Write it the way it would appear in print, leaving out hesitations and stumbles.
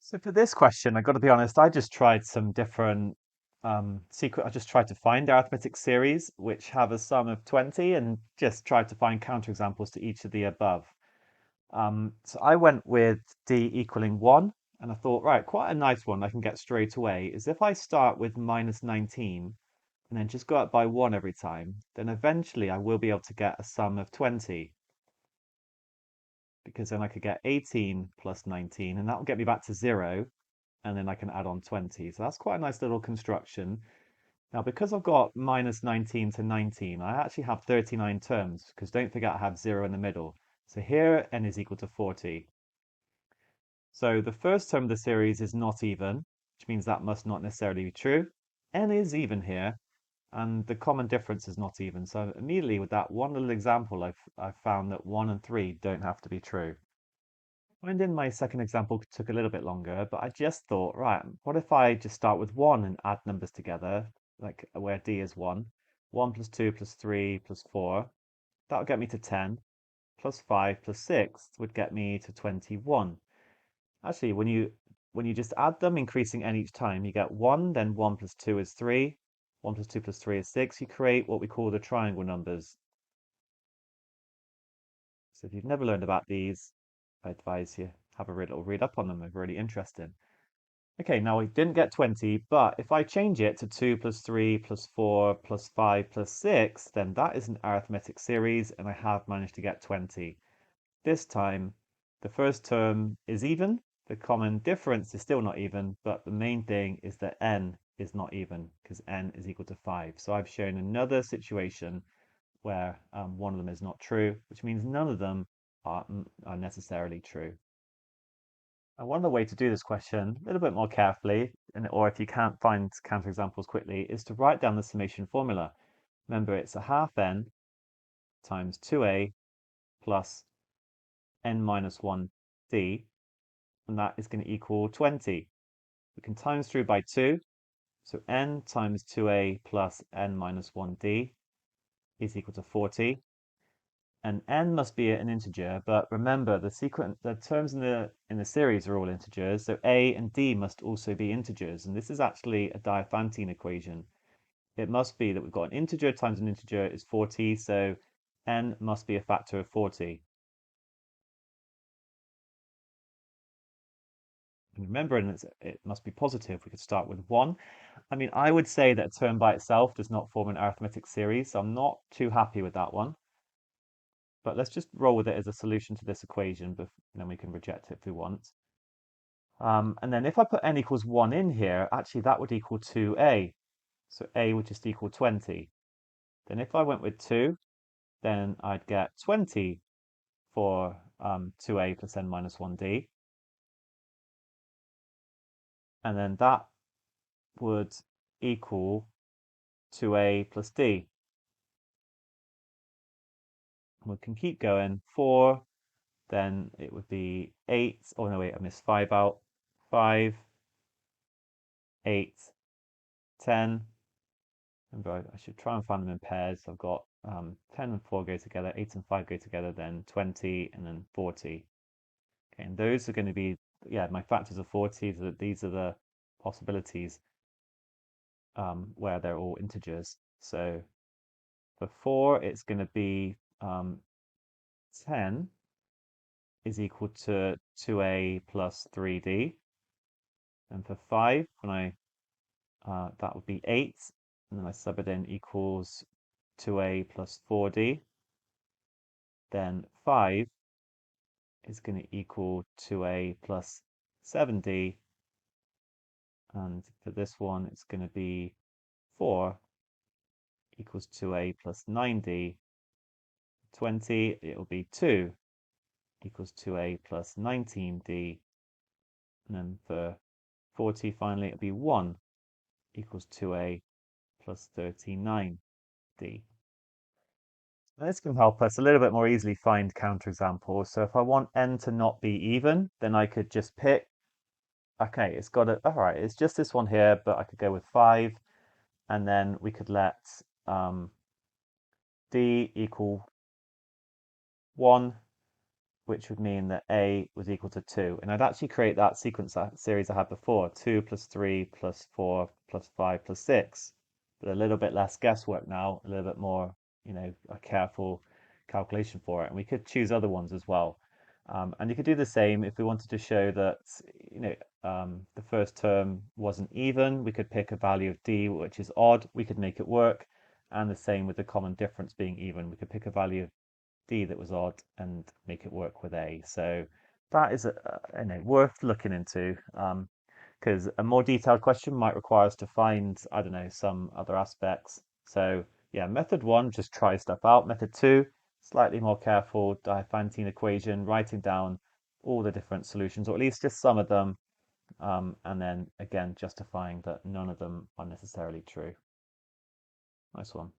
So for this question, I got to be honest, I just tried some different secret. I just tried to find arithmetic series which have a sum of 20 and just tried to find counterexamples to each of the above. So I went with d equaling 1, and I thought, right, quite a nice one I can get straight away is if I start with minus 19 and then just go up by 1 every time, then eventually I will be able to get a sum of 20 because then I could get 18 plus 19 and that will get me back to 0 and then I can add on 20. So that's quite a nice little construction. Now, because I've got minus 19 to 19, I actually have 39 terms because don't forget I have 0 in the middle. So here n is equal to 40. So the first term of the series is not even, which means that must not necessarily be true. N is even here, and the common difference is not even. So immediately with that one little example, I've found that 1 and 3 don't have to be true. Finding my second example took a little bit longer, but I just thought, right, what if I just start with 1 and add numbers together, like where d is 1. 1 plus 2 plus 3 plus 4, that would get me to 10, plus 5 plus 6 would get me to 21. Actually, when you just add them, increasing n each time, you get 1, then 1 plus 2 is 3, 1 plus 2 plus 3 is 6. You create what we call the triangle numbers. So if you've never learned about these, I advise you have a little read up on them. They're really interesting. Okay, now we didn't get 20, but if I change it to 2 plus 3 plus 4 plus 5 plus 6, then that is an arithmetic series, and I have managed to get 20. This time, the first term is even. The common difference is still not even, but the main thing is that n is not even, because n is equal to 5. So I've shown another situation where one of them is not true, which means none of them are necessarily true. And one of the way to do this question a little bit more carefully, or if you can't find counterexamples quickly, is to write down the summation formula. Remember, it's a half n times 2a plus n minus 1d, and that is going to equal 20. We can times through by 2, so n times 2a plus n minus 1d is equal to 40. And n must be an integer, but remember the terms in the series are all integers, so a and d must also be integers, and this is actually a Diophantine equation. It must be that we've got an integer times an integer is 40, so n must be a factor of 40. And remember, it must be positive. We could start with 1. I mean, I would say that a term by itself does not form an arithmetic series, so I'm not too happy with that one. But let's just roll with it as a solution to this equation, but then we can reject it if we want. And then if I put n equals 1 in here, actually that would equal 2a. So a would just equal 20. Then if I went with 2, then I'd get 20 for 2a plus n minus 1d. And then that would equal 2a plus d. We can keep going. 4, then it would be 8. Oh, no, wait, I missed 5 out. 5, 8, 10. Remember, I should try and find them in pairs. I've got 10 and 4 go together, 8 and 5 go together, then 20, and then 40. Okay, and those are going to be, yeah, my factors of 40. So these are the possibilities where they're all integers. So for 4, it's going to be 10 is equal to 2a plus 3d. And for 5, when that would be 8, and then I sub it in equals 2a plus 4d. Then 5 is going to equal 2a plus 7d. And for this one, it's going to be 4 equals 2a plus 9d. 20, it'll be 2 equals 2a plus 19d. And then for 40, finally, it'll be 1 equals 2a plus 39d. This can help us a little bit more easily find counterexamples. So if I want n to not be even, then I could just pick, okay, it's got a, all right, it's just this one here, but I could go with 5, and then we could let d equal 1, which would mean that A was equal to 2. And I'd actually create that series I had before, 2 plus 3 plus 4 plus 5 plus 6. But a little bit less guesswork now, a little bit more, a careful calculation for it. And we could choose other ones as well. And you could do the same if we wanted to show that, the first term wasn't even. We could pick a value of D, which is odd. We could make it work. And the same with the common difference being even. We could pick a value of D that was odd and make it work with A. So that is worth looking into, because a more detailed question might require us to find, I don't know, some other aspects. So yeah, method one, just try stuff out. Method two, slightly more careful, Diophantine equation, writing down all the different solutions, or at least just some of them, and then again justifying that none of them are necessarily true. Nice one.